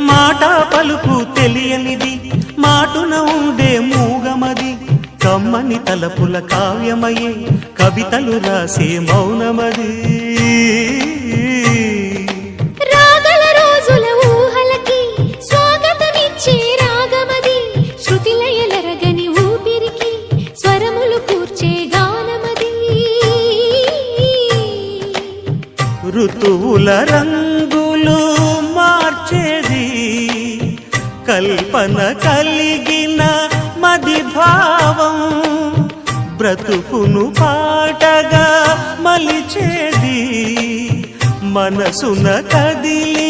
మాట పలుకు తెలియనిది మాటున ఉండే మూగమది కమ్మని తలపుల కావ్యమయే కవితలు రాసే మౌనమది రాగల రోజుల ఊహలకి స్వాగతమిచ్చే రాగమది శృతిలయలరగని ఊపిరికి స్వరములు కూర్చే గానమది ఋతువుల రంగులు మార్చేది కల్పన కలిగిన మది భావం బ్రతుకును పాటగా మలిచేది మనసున కదిలి